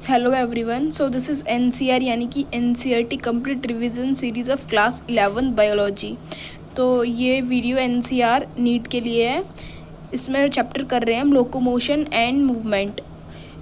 Hello everyone, so this is NCR यानी कि NCERT complete revision series of class 11 biology. तो ये video NCR NEET के लिए है। इसमें चैप्टर कर रहे हैं हम लोकोमोशन एंड मूवमेंट।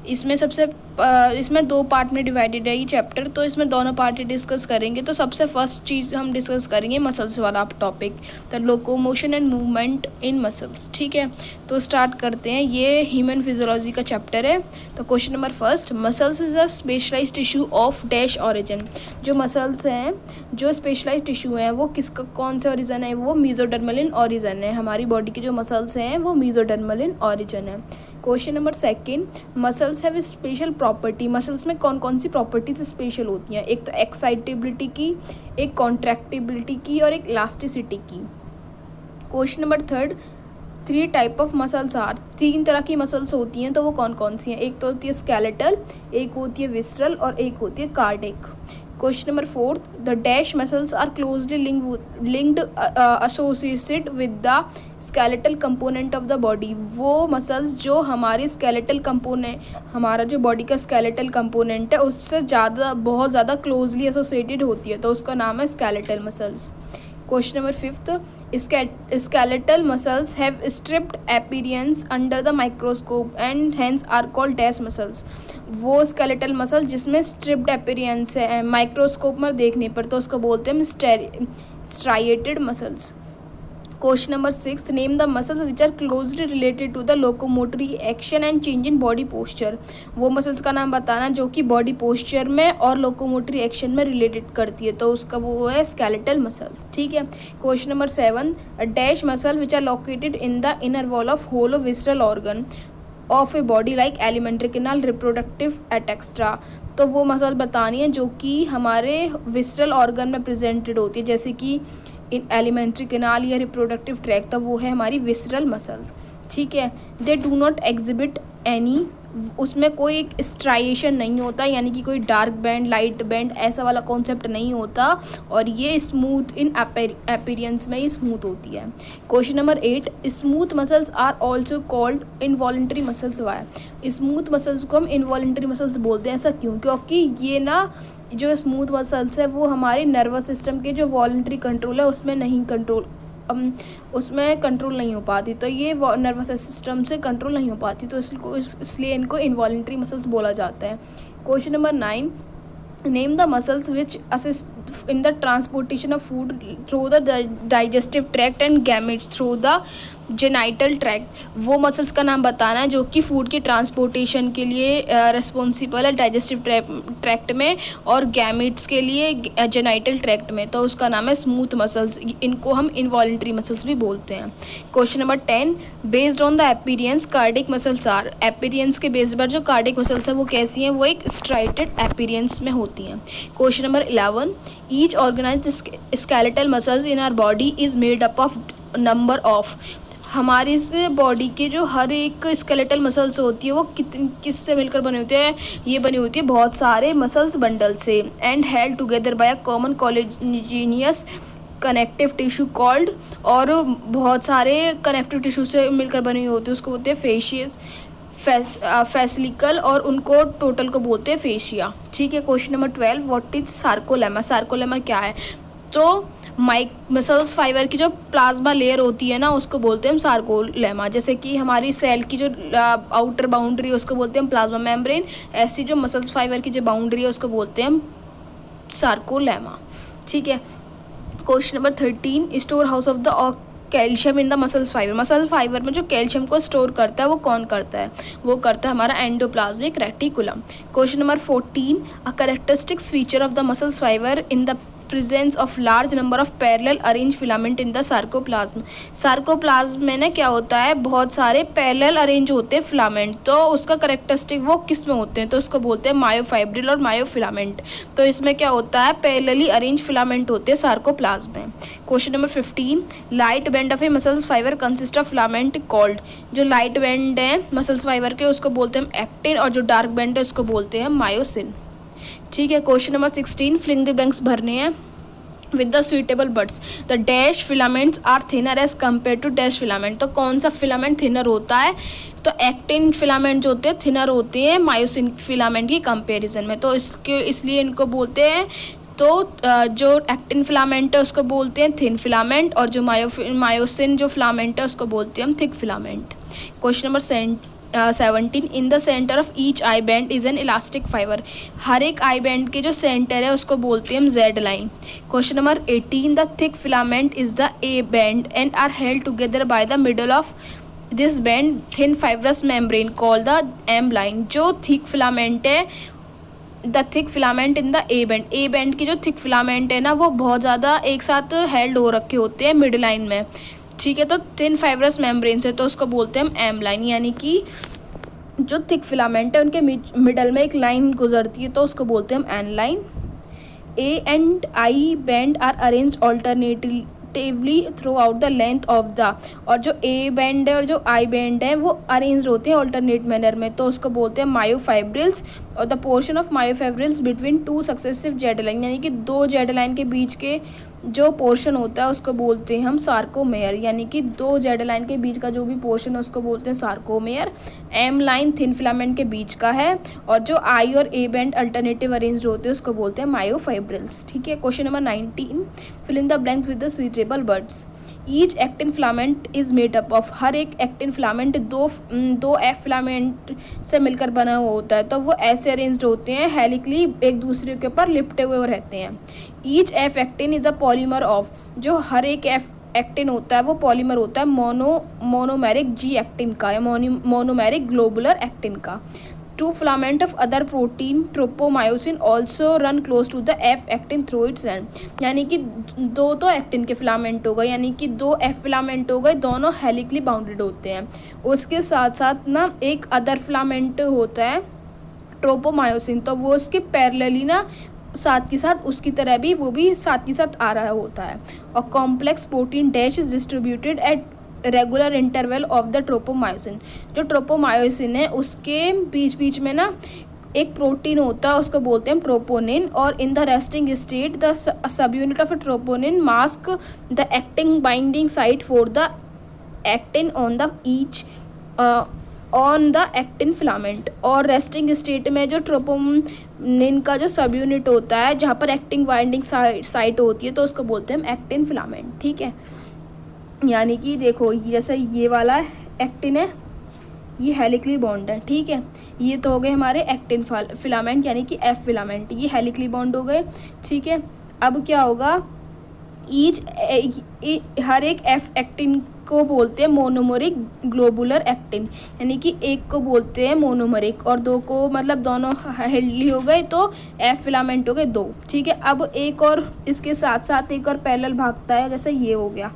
इसमें दो पार्ट में डिवाइडेड है ये चैप्टर, तो इसमें दोनों पार्ट डिस्कस करेंगे। तो सबसे फर्स्ट चीज़ हम डिस्कस करेंगे मसल्स वाला topic, the locomotion and movement in muscles. ठीक है, तो स्टार्ट करते हैं। ये ह्यूमन फिजियोलॉजी का चैप्टर है। तो question number first, muscles is a specialised tissue of dash origin. जो मसल्स हैं, जो स्पेशलाइज्ड टिश्यू हैं, वो किसका कौन से ऑरिजन है? वो मीजोडर्मल इन ऑरिजन है। हमारी बॉडी के जो मसल्स हैं वो मीजोडर्मल इन ऑरिजन है। Question number second, muscles have special property. Muscles में कौन कौन सी प्रॉपर्टीज स्पेशल होती हैं? एक तो एक्साइटेबिलिटी की, एक कॉन्ट्रैक्टिबिलिटी की और एक इलास्टिसिटी की। Question number third, 3 type of muscles are. 3 तरह की मसल्स होती हैं, तो वो कौन कौन सी हैं? एक तो होती है स्केलेटल, एक होती है विसरल और एक होती है cardiac. Question number fourth, the dash muscles are closely linked associated with the skeletal component of the body. वो मसल्स जो हमारी स्केलेटल कंपोनेंट, हमारा जो बॉडी का स्केलेटल कंपोनेंट है उससे बहुत ज़्यादा क्लोजली एसोसिएटेड होती है, तो उसका नाम है skeletal muscles. Question number fifth, skeletal muscles have stripped appearance under the microscope and hence are called dash muscles। वो skeletal muscle जिसमें stripped appearance है माइक्रोस्कोप में देखने पर, तो उसको बोलते हैं हम striated muscles। Question number six, name the muscles which are closely related to the locomotory action and change in body posture. वो मसल्स का नाम बताना जो कि बॉडी पोस्चर में और लोकोमोटरी एक्शन में रिलेटेड करती है, तो उसका वो है स्केलेटल मसल्स। ठीक है। Question number seven, dash muscle which are located in the inner wall of hollow visceral organ of a body like alimentary canal, reproductive etcetera. तो वो मसल बतानी है जो कि हमारे विसरल ऑर्गन में प्रेजेंटेड होती है, जैसे कि इन एलिमेंट्री कैनाल या रिप्रोडक्टिव ट्रैक, तो वो है हमारी विसरल मसल। ठीक है। They do not exhibit any, उसमें कोई एक स्ट्राइएशन नहीं होता, यानी कि कोई डार्क बैंड लाइट बैंड ऐसा वाला कॉन्सेप्ट नहीं होता, और ये स्मूथ इन अपीयरेंस में ही स्मूथ होती है। Question number 8, smooth muscles are also called involuntary muscles. Why? Smooth muscles को हम इनवॉलेंट्री मसल्स बोलते हैं। ऐसा क्यों? क्योंकि ये ना जो स्मूथ मसल्स है वो हमारे नर्वस सिस्टम के जो वॉलेंट्री कंट्रोल है उसमें कंट्रोल नहीं हो पाती, तो ये नर्वस सिस्टम से कंट्रोल नहीं हो पाती, तो इसलिए इनको इनवॉलेंट्री मसल्स बोला जाता है। Question number 9, name the muscles which assist in the transportation of food through the digestive tract and gametes through the genital tract. वो मसल्स का नाम बताना है जो कि फूड के ट्रांसपोर्टेशन के लिए रिस्पॉन्सिबल है डाइजेस्टिव ट्रैक्ट में और गैमेट्स के लिए जेनाइटल ट्रैक्ट में, तो उसका नाम है स्मूथ मसल्स। इनको हम इनवॉलेंट्री मसल्स भी बोलते हैं। Question number 10, based on the appearance cardiac muscles are. Appearance के बेस पर जो कार्डिक मसल्स है वो कैसी हैं? वो एक स्ट्राइटेड अपीयरेंस में होती हैं। Question number 11, each organised skeletal muscles in our body is made up of number of. हमारी इस बॉडी के जो हर एक स्केलेटल मसल्स होती है वो किससे मिलकर बनी होती है? ये बनी होती है बहुत सारे मसल्स बंडल से, and held together by a common collagenous connective tissue called, और बहुत सारे कनेक्टिव टिश्यू से मिलकर बनी होती है उसको बोलते हैं फेशियस, फैसिलिकल, और उनको टोटल को बोलते हैं फेशिया। ठीक है। Question number 12, what is sarcolemma. Sarcolemma क्या है? तो मसल्स फाइबर की जो प्लाज्मा लेयर होती है ना उसको बोलते हैं हम सार्कोलेमा। जैसे कि हमारी सेल की जो आउटर बाउंड्री है उसको बोलते हैं हम प्लाज्मा मेम्ब्रेन, ऐसी जो मसल्स फाइबर की जो बाउंड्री है उसको बोलते हैं हम सार्कोलेमा। ठीक है। Question number 13, store house of the calcium in the muscles fibre. Muscle fibre में जो कैल्शियम को स्टोर करता है वो कौन करता है? वो करता है हमारा endoplasmic reticulum. Question number 14, a characteristic feature of the muscles fibre in the presence of large number of parallel arrange filament in the sarcoplasm. Sarcoplasm में ना क्या होता है? बहुत सारे पैरेलल अरेंज होते हैं फिलामेंट, तो उसका करेक्टरिस्टिक वो किस में होते हैं? तो उसको बोलते हैं मायोफाइब्रिल और मायोफिलामेंट। तो इसमें क्या होता है? पैरेलली अरेंज फिलामेंट होते हैं सार्कोप्लाज्म में। Question number 15, light band of a muscles fibre consist of filament called. जो लाइट बैंड है मसल्स फाइबर के उसको बोलते हैं हम एक्टिन, और जो डार्क बैंड है उसको बोलते हैं मायोसिन। ठीक है। Question number 16, filling the blanks भरने हैं। with the suitable buds. The dash filaments are thinner as compared to dash filament. तो कौन सा फिलामेंट थिनर होता है? तो एक्टिन फिलामेंट जो होते हैं थिनर होते हैं मायोसिन फिलामेंट की कंपैरिजन में, तो इसलिए इनको बोलते हैं, तो जो एक्टिन फिलामेंट है उसको बोलते हैं थिन फिलामेंट, और जो मायोसिन जो फिलामेंट है उसको बोलते हैं हम thick filament. Question number 17. In the centre of each I band is an elastic fibre. हर एक आई बैंड के जो सेंटर है उसको बोलते हैं हम Z line. Question number 18. The thick filament is the A band and are held together by the middle of this band thin fibrous membrane called the M line. जो thick filament है, the thick filament in the A band, A band की जो thick filament है ना वो बहुत ज़्यादा एक साथ हेल्ड हो रखे होते हैं मिड लाइन में. ठीक है, तो थिन फाइब्रस मेम्ब्रेन से, तो उसको बोलते हैं हम एम लाइन. यानी कि जो थिक फिलामेंट है उनके मिडल में एक लाइन गुजरती है तो उसको बोलते हैं हम N line. A and I band are arranged alternatively throughout the length of the, और जो ए बैंड है और जो आई बैंड है वो अरेंज होते हैं ऑल्टरनेट मैनर में, तो उसको बोलते हैं मायोफाइब्रिल्स. और the portion of myofibrils between two successive Z line, यानी कि दो जेड लाइन के बीच के जो पोर्शन होता है उसको बोलते हैं हम सार्कोमेयर. यानी कि दो जेड लाइन के बीच का जो भी पोर्शन है उसको बोलते हैं sarcomere. M line thin filament के बीच का है, और जो आई और ए बैंड अल्टरनेटिव अरेंज होते हैं उसको बोलते हैं मायोफाइब्रिल्स. ठीक है. Question number 19. Fill in the blanks with the suitable words. Each actin filament is made up of. हर एक एक्टिन फिलामेंट दो एफ फिलामेंट से मिलकर बना हुआ होता है, तो वो ऐसे अरेंज्ड होते हैं हेलिकली, एक दूसरे के ऊपर लिपटे हुए रहते हैं. Each F actin is a polymer of. जो हर एक एफ एक्टिन होता है वो पॉलीमर होता है मोनोमेरिक जी एक्टिन का या मोनोमेरिक ग्लोबुलर एक्टिन का. Two filament of other protein tropomyosin also run close to the F actin through its end. यानी कि दो तो एक्टिन के फिलामेंट हो गए, यानी कि दो एफ फिलामेंट हो गए, दोनों हेलिकली बाउंडेड होते हैं. उसके साथ साथ ना एक अदर फिलामेंट होता है ट्रोपोमायोसिन, तो वो उसके पैरेलली ना साथ के साथ उसकी तरह भी वो भी साथ के साथ आ रहा होता है. और complex protein dash is distributed at regular interval of the tropomyosin. जो ट्रोपोमायोसिन है उसके बीच बीच में ना एक प्रोटीन होता है उसको बोलते हैं ट्रोपोनिन. और in the resting state the sub unit of troponin mask the acting binding site for the actin on the each on the actin filament. और रेस्टिंग स्टेट में जो ट्रोपोनिन का जो सब यूनिट होता है जहाँ पर एक्टिंग बाइंडिंग साइट होती है तो उसको बोलते हैं एक्टिन फिलामेंट. ठीक है. यानी कि देखो जैसे ये वाला एक्टिन है, ये हेलिकली बॉन्ड है. ठीक है. ये तो हो गए हमारे एक्टिन फिलामेंट यानी कि एफ फिलामेंट, ये हेलिकली बॉन्ड हो गए. ठीक है. अब क्या होगा, हर एक एफ एक्टिन को बोलते हैं मोनोमेरिक ग्लोबुलर एक्टिन, यानी कि एक को बोलते हैं मोनोमेरिक और दो को मतलब दोनों हेल्डली हो गए तो एफ फिलामेंट हो गए दो. ठीक है. अब एक और इसके साथ साथ एक और पैरेलल भागता है, जैसे ये हो गया.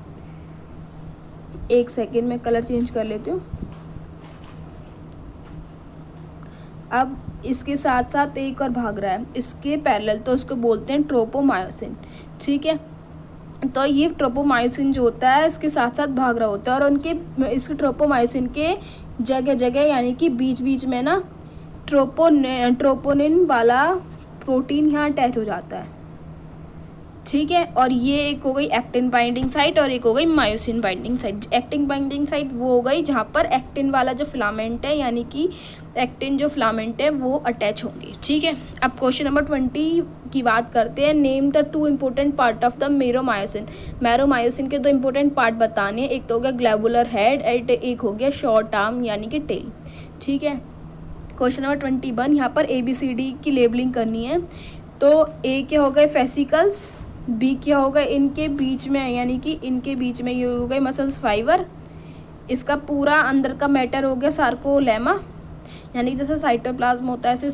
एक सेकेंड में कलर चेंज कर लेती हूँ. अब इसके साथ साथ एक और भाग रहा है इसके पैरेलल, तो उसको बोलते हैं ट्रोपोमायोसिन. ठीक है. तो ये ट्रोपोमायोसिन जो होता है इसके साथ साथ भाग रहा होता है, और उनके इसके ट्रोपोमायोसिन के जगह जगह यानी कि बीच बीच में ना ट्रोपोनिन वाला प्रोटीन यहाँ अटैच हो जाता है. ठीक है. और ये एक हो गई एक्टिन बाइंडिंग साइट और एक हो गई myosin binding site. Actin binding site वो हो गई जहाँ पर एक्टिन वाला जो फिलामेंट है यानी कि एक्टिन जो फिलामेंट है वो अटैच होंगे. ठीक है. अब क्वेश्चन नंबर 20 की बात करते हैं. Name the two important part of the meromyosin. Meromyosin के दो इम्पोर्टेंट पार्ट बताने हैं. एक तो हो गया ग्लैबुलर हेड एंड एक हो गया शॉर्ट आर्म यानी कि टेल. ठीक है. क्वेश्चन नंबर 21 यहाँ पर ABCD की लेबलिंग करनी है. तो ए के हो गए फेसिकल्स, बी क्या होगा इनके बीच में यानी कि इनके बीच में ये हो गए मसल्स फाइबर. इसका पूरा अंदर का मैटर हो गया सार्कोलेमा, यानी कि जैसे साइटोप्लाज्म होता है ऐसे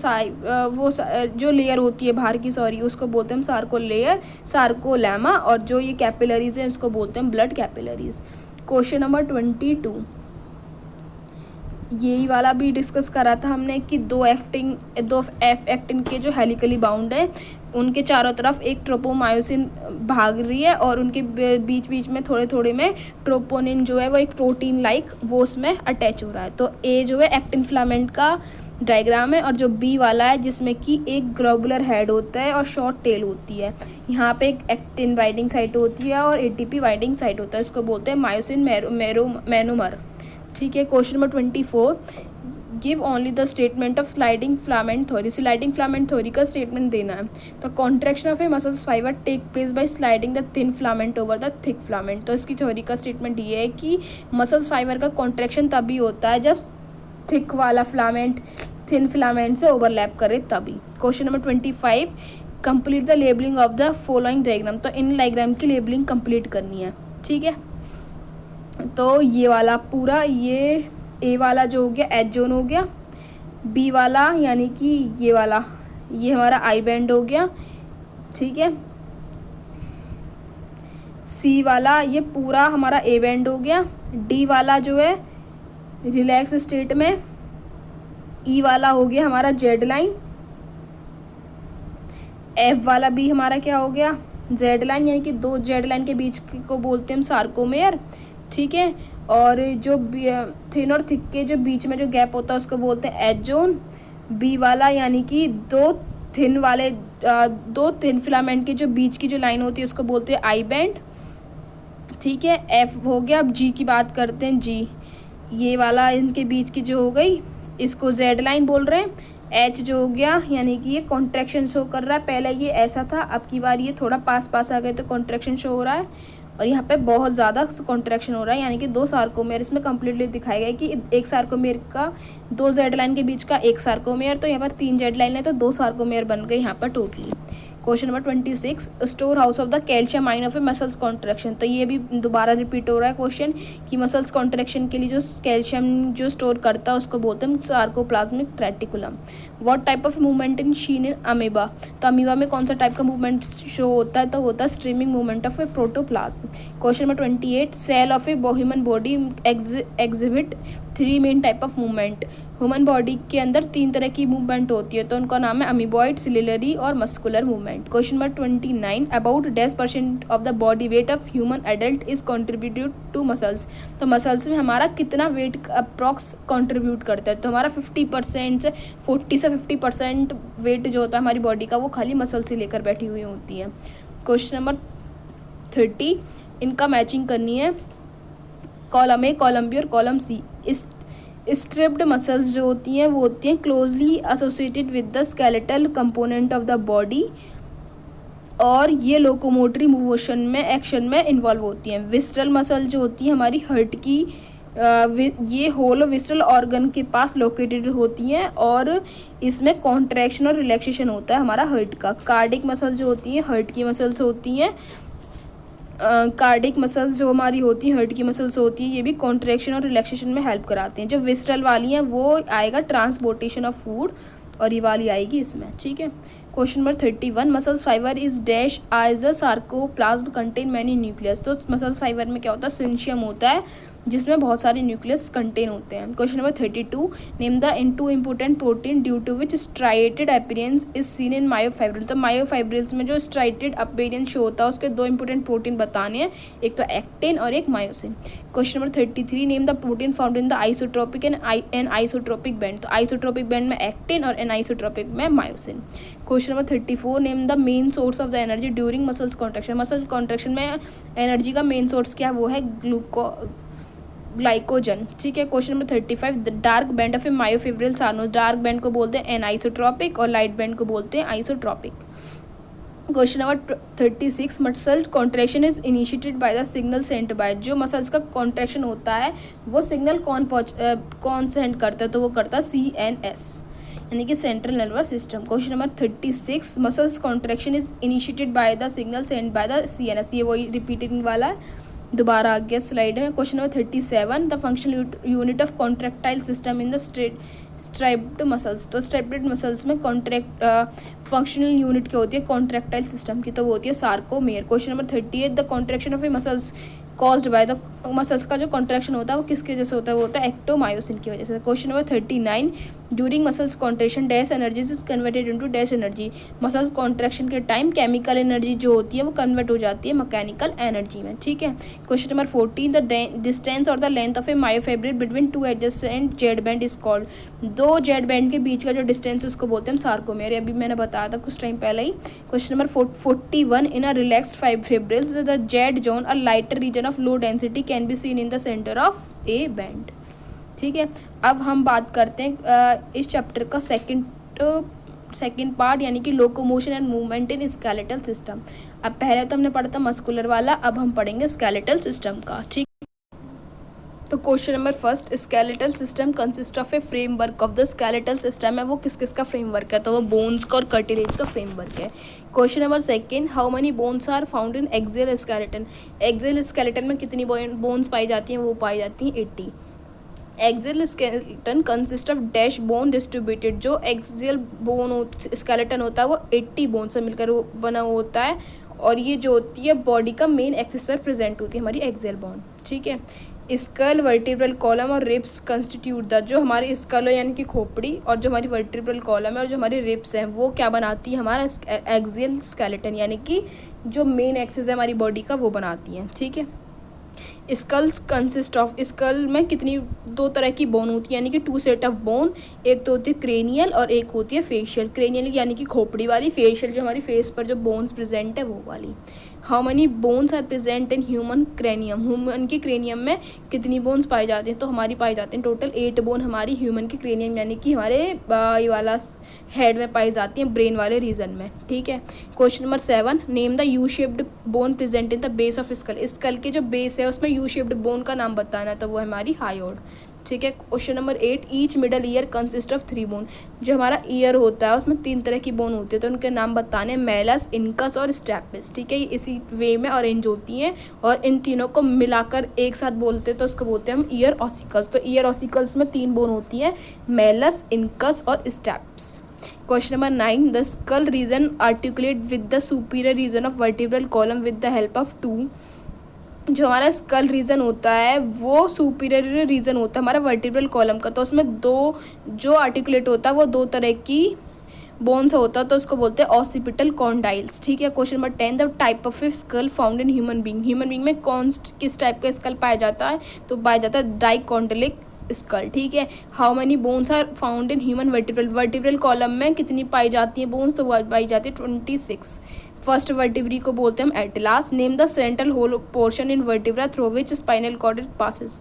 वो जो लेयर होती है बाहर की उसको बोलते हैं सार्कोलेयर सार्कोलेमा. और जो ये कैपिलरीज हैं इसको बोलते हैं ब्लड कैपिलरीज. क्वेश्चन नंबर 22 यही वाला भी डिस्कस करा था हमने कि दो एफ एक्टिन के जो हेलिकली बाउंड है उनके चारों तरफ एक ट्रोपोमायोसिन भाग रही है और उनके बीच बीच में थोड़े थोड़े में ट्रोपोनिन जो है वो एक प्रोटीन लाइक वो उसमें अटैच हो रहा है. तो ए जो है एक्टिन फिलामेंट का डायग्राम है, और जो बी वाला है जिसमें कि एक ग्लोबुलर हेड होता है और शॉर्ट टेल होती है। यहाँ पे एक एक्टिन बाइंडिंग साइट होती है और एटीपी बाइंडिंग साइट होता है, इसको बोलते हैं मायोसिन मेनोमर। ठीक है, question number 24, give only the statement of sliding filament theory. Sliding filament theory का स्टेटमेंट देना है। तो contraction of a muscles fibre take place by sliding the thin filament over the thick filament. तो इसकी theory का statement ये है कि मसल्स फाइबर का कॉन्ट्रैक्शन तभी होता है जब थिक वाला फिलामेंट थिन फिलामेंट से ओवरलैप करे तभी। Question number 25, complete the labelling of the following diagram. तो इन डायग्राम की लेबलिंग कंप्लीट करनी है। ठीक है, तो ये वाला पूरा, ये ए वाला जो हो गया एच जोन हो गया, बी वाला यानी कि ये वाला, ये हमारा आई बैंड हो गया। ठीक है, सी वाला ये पूरा हमारा ए बैंड हो गया, डी वाला जो है रिलैक्स स्टेट में, ई वाला हो गया हमारा जेड लाइन, एफ वाला भी हमारा क्या हो गया जेड लाइन, यानी कि दो जेड लाइन के बीच को बोलते हैं हम सार्कोमेयर। ठीक है, और जो थिन और थिक के जो बीच में जो गैप होता है उसको बोलते हैं एच जोन। बी वाला यानी कि दो थिन फिलामेंट के जो बीच की जो लाइन होती है उसको बोलते हैं आई बैंड। ठीक है, एफ हो गया। अब जी की बात करते हैं, जी ये वाला इनके बीच की जो हो गई इसको जेड लाइन बोल रहे हैं। एच जो हो गया यानी कि ये कॉन्ट्रैक्शन शो कर रहा है, पहले ये ऐसा था, अब की बार ये थोड़ा पास आ गए तो कॉन्ट्रैक्शन शो हो रहा है, और यहाँ पे बहुत ज़्यादा कॉन्ट्रैक्शन हो रहा है, यानी कि दो सार्कोमेयर इसमें कम्प्लीटली दिखाया गया कि एक सार्कोमेयर का दो जेड लाइन के बीच का एक सार्कोमेयर, तो यहाँ पर 3 जेड लाइन है तो 2 सार्कोमेयर बन गए यहाँ पर totally. Question number 26, store house of the calcium ion of a muscles contraction. तो ये भी दोबारा रिपीट हो रहा है क्वेश्चन कि मसल्स कॉन्ट्रैक्शन के लिए जो कैल्शियम जो स्टोर करता है उसको बोलते हैं sarcoplasmic reticulum. What type of movement in seen in amoeba. तो अमीबा में कौन सा टाइप का मूवमेंट शो होता है, तो होता है streaming movement of a protoplasm. Question number 28, cell of a human body exhibit 3 main type of movement. Human body के अंदर 3 तरह की मूवमेंट होती है, तो उनका नाम है अमीबॉइड, सिलिलरी और muscular movement. Question number 29, about 10% of the body weight of human adult is contributed to muscles. तो मसल्स में हमारा कितना वेट अप्रॉक्स कॉन्ट्रीब्यूट करता है, तो हमारा 40% से 50% वेट जो होता है हमारी बॉडी का वो खाली मसल से लेकर बैठी हुई होती है। क्वेश्चन नंबर 30, इनका मैचिंग करनी है, कॉलम ए, कॉलम बी और कॉलम सी। इस स्ट्रिप्ड मसल्स जो होती हैं वो होती हैं closely associated with the skeletal component of the body, और ये लोकोमोटरी मोशन में एक्शन में इन्वॉल्व होती हैं। विस्ट्रल मसल जो होती है हमारी हर्ट की, ये होलो विस्ट्रल ऑर्गन के पास लोकेटेड होती हैं और इसमें कॉन्ट्रैक्शन और रिलैक्सेशन होता है हमारा हर्ट का। कार्डिक मसल जो होती हैं हर्ट की मसल्स होती हैं, कार्डिक मसल्स जो हमारी होती हैं हर्ट की मसल्स होती है, ये भी कॉन्ट्रैक्शन और रिलैक्सेशन में हेल्प कराते हैं। जो विस्ट्रल वाली हैं वो आएगा ट्रांसपोर्टेशन ऑफ फूड, और ये वाली आएगी इसमें। ठीक है, question number 31, muscles fibre is dash as a sarcoplasm contain many nucleus. तो मसल्स फाइबर में क्या होता है, सिंशियम होता है जिसमें बहुत सारे न्यूक्लियस कंटेन होते हैं। Question number 32, name the two important protein due to which striated appearance is seen in myofibril. तो मायोफाइब्रिल्स में जो स्ट्राइटेड अपीयरेंस शो होता है उसके 2 इंपॉर्टेंट प्रोटीन बताने हैं, एक तो एक्टिन और एक myosin. Question number 33, name the protein found in the isotropic and isotropic band. तो आइसोट्रोपिक बैंड में एक्टिन और एनाइसोट्रोपिक में myosin. Question number 34, name the main source of the energy during muscles contraction. Muscle contraction में energy का main source क्या वो है, glycogen. ठीक है, question number 35, the dark band of a myofibril सार्नोस। डार्क बैंड को बोलते हैं एनाइसोट्रोपिक और लाइट बैंड को बोलते हैं isotropic. Question number 36, muscle contraction is initiated by the signal sent by. जो मसल्स का कॉन्ट्रैक्शन होता है वो सिग्नल कौन सेंड करता है, तो वो करता है CNS यानी कि central nervous system. Question number 36, muscles contraction is initiated by the signal sent by the CNS। ये वही रिपीटिंग वाला है, दोबारा आ गया स्लाइड में। Question number 37, the functional unit of contractile system in the striped muscles. तो स्ट्राइप्ड मसल्स में functional unit क्या होती है कॉन्ट्रैक्टाइल सिस्टम की, तो वो होती है sarcomere. Question number 38, the contraction of a muscles caused by the muscles का जो कॉन्ट्रैक्शन होता है वो किसके जैसे होता है, वो होता है एक्टोमायोसिन की वजह से। Question number 39, during muscles contraction dash energy is converted into dash energy. Muscles contraction के टाइम केमिकल एनर्जी जो होती है वो कन्वर्ट हो जाती है मैकेनिकल एनर्जी में, ठीक है। क्वेश्चन नंबर 14, द डिस्टेंस और the length of A myofibril between two adjacent Z band is called. दो जेड बैंड के बीच का जो डिस्टेंस उसको बोलते हैं हम सार्कोमेर, अभी मैंने बताया था कुछ टाइम पहले ही। Question number 41, in a relaxed fibrils the Z zone a lighter region of low density can be seen in the centre of A band, ठीक है। अब हम बात करते हैं इस चैप्टर का सेकंड पार्ट, यानी कि locomotion and movement in skeletal system. अब पहले तो हमने पढ़ा था मस्कुलर वाला, अब हम पढ़ेंगे स्केलेटल सिस्टम का, ठीक। तो question number first, skeletal system consist of A framework of the skeletal system है वो किस किस का फ्रेमवर्क है, तो वो बोन्स का और कार्टिलेज का फ्रेमवर्क है। Question number second, how many bones are found in axial skeleton. Axial skeleton में कितनी बोन्स पाई जाती हैं, वो पाई जाती हैं 80। Axial skeleton consist of dash bone distributed. जो एक्सियल बोन स्केलेटन होता है वो 80 बोन से मिलकर बना होता है, और ये जो होती है बॉडी का मेन एक्सिस पर प्रेजेंट होती है हमारी एक्सियल बोन, ठीक है। स्कल, वर्टिब्रल कॉलम और रिब्स कंस्टिट्यूट द। जो हमारी स्कल है यानी कि खोपड़ी, और जो हमारी वर्टिब्रल कॉलम है और जो हमारी रिब्स हैं वो क्या बनाती है, हमारा एक्सियल स्केलेटन, यानी कि जो मेन एक्सिस है हमारी बॉडी का वो बनाती हैं, ठीक है। स्कल्स कंसिस्ट ऑफ, स्कल में कितनी, दो तरह की बोन होती है, यानी कि 2 सेट ऑफ बोन। एक तो होती है क्रेनियल और एक होती है फेशियल। क्रेनियल यानी कि खोपड़ी वाली, फेशियल जो हमारी फेस पर जो बोन्स प्रेजेंट है वो वाली। How many bones are present in human cranium. Human की क्रेनियम में कितनी बोन्स पाई जाती हैं, तो हमारी पाई जाती हैं टोटल 8 बोन हमारी ह्यूमन की क्रेनियम, यानी कि हमारे ये वाला हेड में पाई जाती हैं, ब्रेन वाले रीजन में, ठीक है। Question number 7, name the U shaped bone present in the base of skull. Skull के जो बेस है उसमें यू शेप्ड बोन का नाम बताना है, तो वो है हमारी हायोड, ठीक है। Question number 8, each middle ear consist of 3 bone. जो हमारा ईयर होता है उसमें 3 तरह की बोन होती है, तो उनके नाम बताने मेलस, इनकस और स्टेपिस, ठीक है। ये इसी वे में अरेंज होती हैं, और इन तीनों को मिलाकर एक साथ बोलते हैं तो उसको बोलते हैं हम ईयर ऑसिकल्स। तो ईयर ऑसिकल्स में 3 बोन होती हैं, मेलस, इनकस और stapes. Question number 9, the skull region articulate with the superior region of vertebral column with the help of 2। जो हमारा स्कल रीजन होता है वो सुपीरियर रीजन होता है हमारा वर्टिब्रल कॉलम का, तो उसमें दो जो आर्टिकुलेट होता है वो 2 तरह की बोन से होता है, तो उसको बोलते हैं ऑसिपिटल कॉन्डाइल्स, ठीक है। Question number 10, the type of a skull found in human being. Human being में किस टाइप का स्कल पाया जाता है, तो पाया जाता है डाइकॉन्टिलिक स्कल, ठीक है। How many bones are found in human vertebral column में कितनी पाई जाती हैं बोन्स, तो पाई जाती है 26। फर्स्ट वर्टिब्री को बोलते हैं हम atlas. Name the central hollow portion in vertebra through which spinal cord passes.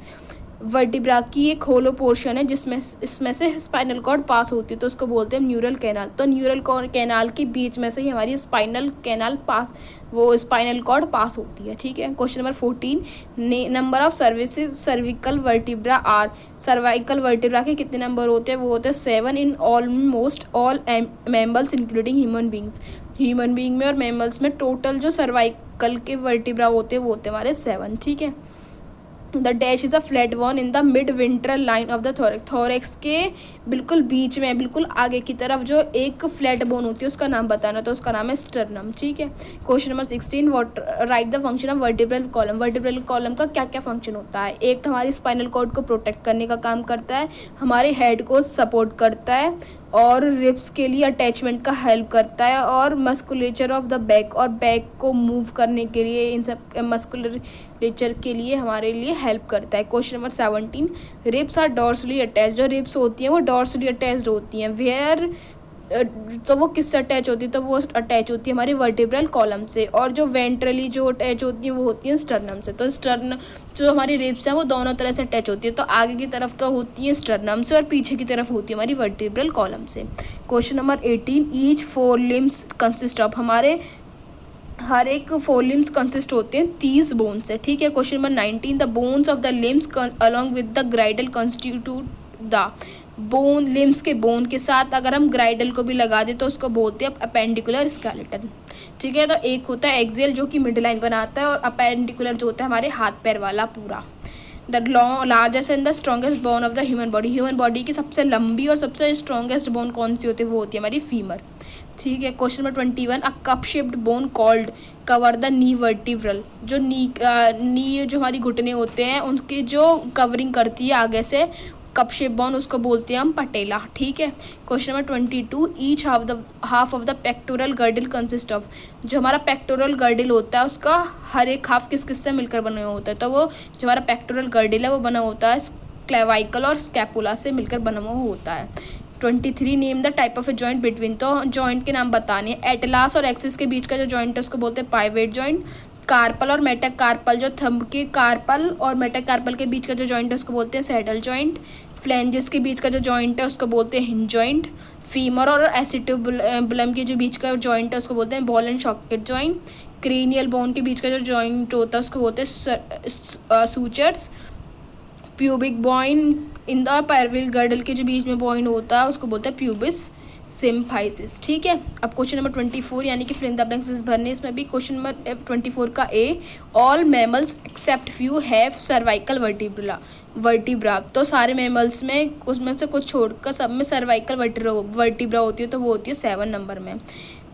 Vertebra की एक होलो पोर्शन है जिसमें इसमें से स्पाइनल कॉर्ड पास होती है, तो उसको बोलते हैं न्यूरल कैनाल। तो न्यूरल कैनाल के बीच में से ही हमारी स्पाइनल कैनाल पास, वो स्पाइनल कॉर्ड पास होती है, ठीक है। Question number 14, number of services cervical vertebra are. Cervical vertebra के कितने नंबर होते हैं, वो होते हैं 7 in almost all mammals including human beings. Human being में और मैमल्स में टोटल जो सर्वाइकल के वर्टिब्रा होते हैं वो होते हैं हमारे 7, ठीक है। The dash is a flat one in the mid ventral line of the thorax. Thorax के बिल्कुल बीच में, बिल्कुल आगे की तरफ जो एक फ्लैट बोन होती है उसका नाम बताना, तो उसका नाम है स्टर्नम, ठीक है। Question number 16, right the function of vertebral column. Vertebral column का क्या क्या फंक्शन होता है। एक तो हमारी स्पाइनल कॉर्ड को प्रोटेक्ट करने का काम करता है, हमारे हेड को सपोर्ट करता है, और रिब्स के लिए अटैचमेंट का हेल्प करता है, और मस्कुलेचर ऑफ द बैक, और बैक को मूव करने के लिए, इन सब मस्कुलेचर के लिए हमारे लिए हेल्प करता है। Question number 17, ribs are dorsally attach. जो रिब्स होती हैं वो डॉर्सली अटैच्ड होती हैं, वेयर तो वो किससे अटैच होती है, तो वो अटैच होती है हमारी वर्टिब्रल कॉलम से, और जो वेंट्रली जो अटैच होती है वो होती है स्टर्नम से। तो स्टर्न जो हमारी रिब्स हैं वो दोनों तरह से अटैच होती है, तो आगे की तरफ तो होती है स्टर्नम से और पीछे की तरफ होती है हमारी वर्टिब्रल कॉलम से। Question number 18, each 4 limbs consist of. हमारे हर एक 4 लिम्स कंसिस्ट होते हैं 30 बोन से, ठीक है। Question number 19, the bones of the limbs along with the girdle constitute the. Bone, limbs के बोन के साथ अगर हम ग्राइडल को भी लगा दें तो उसको बोलते हैं अपेंडिकुलर स्केलेटन, ठीक है। तो एक होता है एक्सियल जो कि मिड लाइन बनाता है, और अपेंडिकुलर जो होता है हमारे हाथ पैर वाला पूरा। The largest and the strongest bone of the human body, human body की सबसे लंबी और सबसे स्ट्रॉन्गेस्ट बोन कौन सी होती है, वो होती है हमारी फीमर। ठीक है, question number 21, a cup shaped bone called cover the knee vertebral, जो नी जो हमारी घुटने होते हैं उनकी जो कवरिंग करती है आगे से कप शेप बोन, उसको बोलते हैं हम पटेला। ठीक है, question number 22, each half of the pectoral girdle consist of, जो हमारा पेक्टोरल गर्डल होता है उसका हर एक हाफ किस किस से मिलकर बना हुआ होता है, तो वो जो हमारा पेक्टोरल गर्डल है वो बना होता है क्लेवाइकल और स्कैपुला से मिलकर बना हुआ होता है। 23, name the type of a joint between, तो जॉइंट के नाम बताने हैं। एटलास और एक्सिस के बीच का जो जॉइंट है उसको बोलते हैं पाइवेट जॉइंट। कार्पल और मेटाकार्पल, जो थंब के कार्पल और मेटाकार्पल के बीच का जो जॉइंट है उसको बोलते हैं सैडल जॉइंट। फ्लेंजेस के बीच का जो जॉइंट है उसको बोलते हैं हिंज जॉइंट। फीमर और एसिटिबुलम के जो बीच का जॉइंट है उसको बोलते हैं ball and socket joint. Cranial bone के बीच का जो जॉइंट होता है उसको बोलते हैं sutures. Pubic bone in the pelvic girdle के जो बीच में बॉइन होता है उसको बोलते हैं प्यूबिस सिम्फाइसिस। ठीक है, अब क्वेश्चन नंबर 24 यानी कि फिल इन द ब्लैंक्स भरने, इसमें भी क्वेश्चन नंबर 24 का A, all mammals except few have cervical vertebrae, तो सारे मैमल्स में उसमें से कुछ छोड़कर सब में सर्वाइकल वर्टिब्रा होती है, तो वो होती है 7 नंबर में।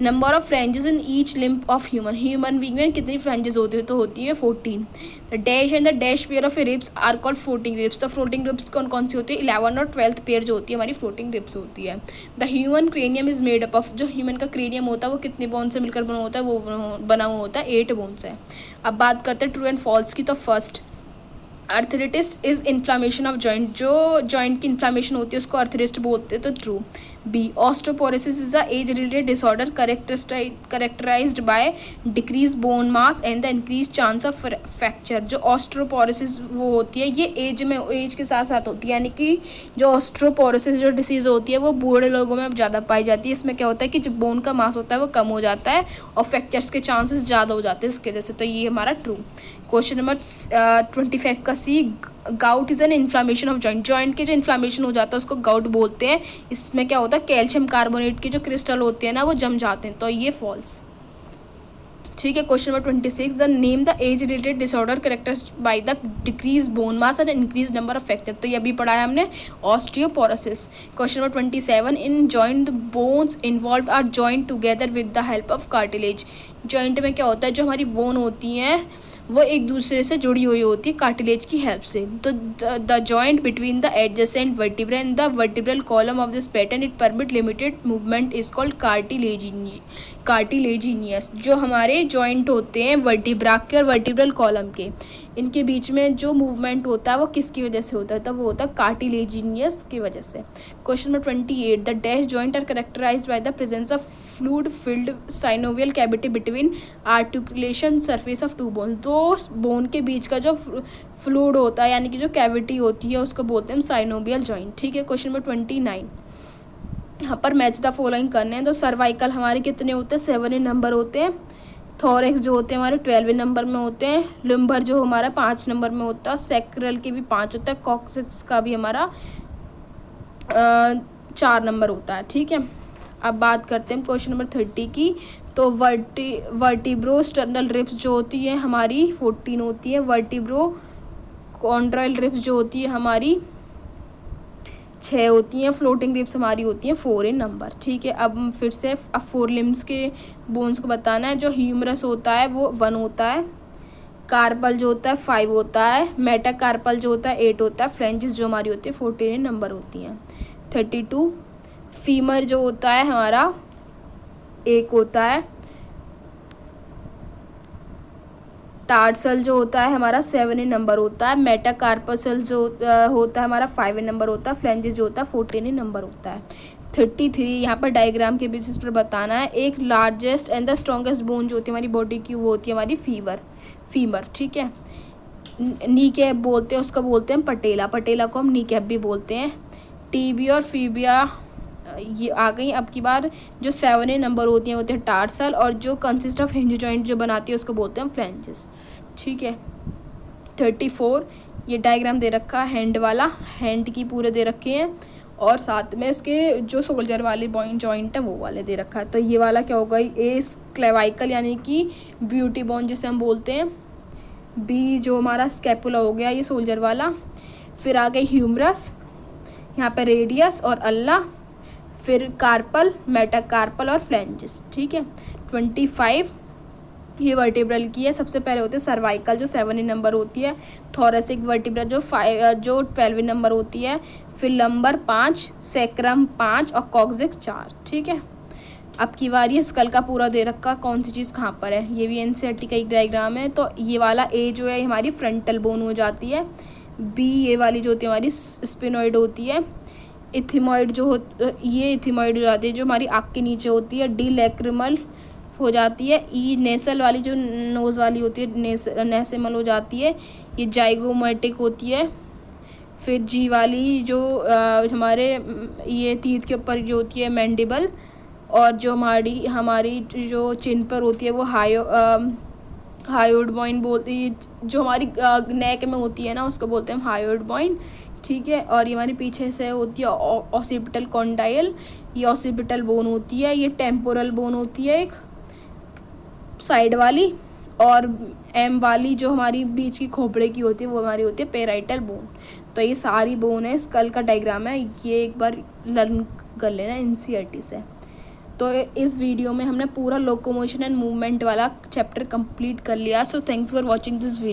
Number of phalanges in each limb of human being में कितनी फ्रेंजेस होती है, तो होती है 14। The dash and the dash pair of ribs are called floating ribs, तो फ्लोटिंग रिब्स कौन कौन सी होती है, 11 और 12th पेयर जो होती है हमारी फ्लोटिंग रिब्स होती है। The human cranium is made up of, जो ह्यूमन का क्रेनियम होता है वो कितने बोन से मिलकर बना होता है, वो बना हुआ होता है 8 बोन से। अब बात करते हैं ट्रू एंड फॉल्स की, तो first, arthritis is inflammation of joint, जो जॉइंट की इन्फ्लामेशन होती है उसको अर्थरिस्ट बोलते हैं, तो true. B, osteoporosis is a age related disorder characterised by decrease bone mass and the increase chance of fracture, जो ऑस्टियोपोरोसिस वो होती है ये एज के साथ साथ होती है, यानी कि जो ऑस्टियोपोरोसिस जो डिसीज़ होती है वो बूढ़े लोगों में अब ज़्यादा पाई जाती है। इसमें क्या होता है कि जो बोन का मास होता है वो कम हो जाता है और फ्रैक्चर्स के चांसेस ज़्यादा हो जाते हैं इसके वजह से, तो ये हमारा ट्रू। क्वेश्चन नंबर 25 का C, gout is an inflammation of joint के जो इन्फ्लामेशन हो जाता है उसको गाउट बोलते हैं। इसमें क्या होता है कैल्शियम कार्बोनेट के जो क्रिस्टल होते हैं ना वो जम जाते हैं, तो ये फॉल्स। ठीक है, question number 26, the name the age related disorder characterised by the decrease bone mass and increase number of fracture, तो ये अभी पढ़ा है हमने osteoporosis. Question number 27, in joint bones involve are joint together with the help of cartilage, joint में क्या होता है जो हमारी बोन होती हैं वो एक दूसरे से जुड़ी हुई होती है कार्टिलेज की हेल्प से, तो the joint between the adjacent vertebra and the vertebral column of this pattern it permit limited movement is called cartilaginous, जो हमारे जॉइंट होते हैं वर्टिब्रा के और वर्टिब्रल कॉलम के, इनके बीच में जो मूवमेंट होता है वो किसकी वजह से होता है, तो वो होता है कार्टिलेजिनियस की वजह से। Question number 28, the dash joint are characterised by the presence of fluid filled synovial cavity between articulation surface of two bone, दो बोन के बीच का जो फ्लूइड होता है यानी कि जो कैविटी होती है उसको बोलते हैं साइनोवियल जॉइंट। ठीक है, क्वेश्चन नंबर 29, यहाँ पर मैच द फॉलोइंग करने हैं, तो सर्वाइकल हमारे कितने होते हैं, 7 नंबर होते हैं। थोरेक्स जो होते हैं हमारे 12 नंबर में होते हैं। लिम्बर जो हमारा 5 नंबर में होता है। सैक्रल के भी 5 होता है। कॉक्सिक्स का भी हमारा 4 नंबर होता है। ठीक है, अब बात करते हैं क्वेश्चन नंबर 30 की, तो वर्टिब्रो स्टर्नल रिब्स जो होती है हमारी 14 होती है। वर्टिब्रो कॉन्ड्राइल रिब्स जो होती है हमारी 6 होती हैं। फ्लोटिंग रिब्स हमारी होती हैं 4 इन नंबर। ठीक है, अब फिर से अब 4 लिम्स के बोन्स को बताना है। जो ह्यूमरस होता है वो 1 होता है। कार्पल जो होता है 5 होता है। मेटाकार्पल जो होता है 8 होता है। फ्लेंजेस जो हमारी होती है 14 इन नंबर होती हैं। 32 फीमर जो होता है हमारा 1 होता है। टार्सल जो होता है हमारा 7 इन नंबर होता है। मेटाकार्पसल जो होता है हमारा 5 इन नंबर होता है। फ्लेंजेस जो होता है 14 इन नंबर होता है। 33 यहाँ पर डायग्राम के बेसिस पर बताना है। एक largest and the strongest bone जो होती है हमारी बॉडी की वो होती है हमारी फीमर। ठीक है, नी कैप बोलते हैं उसको, बोलते हैं पटेला। पटेला को हम नी कैप भी बोलते हैं। टीबी और फीबिया ये आ गई। अब की बार जो 7 नंबर होती हैं होते हैं टार्सल, और जो कंसिस्ट ऑफ हिंज जॉइंट जो बनाती है उसको बोलते हैं फ्लेंजेस। ठीक है, 34 ये डायग्राम दे रखा है हैंड वाला, हैंड की पूरे दे रखे हैं, और साथ में इसके जो सोल्जर वाले जॉइंट है वो वाले दे रखा है। तो ये वाला क्या होगा, ए क्लेवाइकल यानी कि ब्यूटी बोन जिसे हम बोलते हैं। बी जो हमारा स्कैपुला हो गया, ये सोल्जर वाला। फिर आ गई ह्यूमरस, यहाँ पे रेडियस और अल्ला। फिर कार्पल, मेटाकार्पल और फ्लेंजिस। ठीक है, 25 ये वर्टिब्रल की है। सबसे पहले होते हैं सर्वाइकल जो 7 नंबर होती है, थोरेसिक वर्टिब्रल जो 12 नंबर होती है, फिर लंबर 5, सैक्रम 5 और कॉक्सिक्स 4। ठीक है, अब की बारी है स्कल का पूरा दे रखा कौन सी चीज़ कहाँ पर है। ये भी एनसीईआरटी का एक डायग्राम है। तो ये वाला ए जो है हमारी फ्रंटल बोन हो जाती है, बी ये वाली जो होती है हमारी स्पिनोइड होती है, इथिमॉइड जो ये इथिमॉइड हो जाती है जो हमारी आँख के नीचे होती है, डी लैक्रिमल हो जाती है, ई नेसल वाली जो नोज़ वाली होती है नेसेमल हो जाती है, ये जाइगोमेटिक होती है। फिर जी वाली जो हमारे ये टीथ के ऊपर जो होती है मैंडिबल, और जो हमारी जो चिन पर होती है वो हायोइड बॉइन बोलती है, जो हमारी नेक में होती है ना उसको बोलते हैं हम हायोइड बॉइन। ठीक है, और ये हमारी पीछे से होती है ऑसिपिटल कॉन्डाइल, ये ऑसिपिटल बोन होती है, ये टेम्पोरल बोन होती है एक साइड वाली, और एम वाली जो हमारी बीच की खोपड़े की होती है वो हमारी होती है पेराइटल बोन। तो ये सारी बोन है, स्कल का डायग्राम है, ये एक बार लर्न कर लेना एनसीईआरटी से। तो इस वीडियो में हमने पूरा लोकोमोशन एंड मूवमेंट वाला चैप्टर कंप्लीट कर लिया। So thanks for watching this video.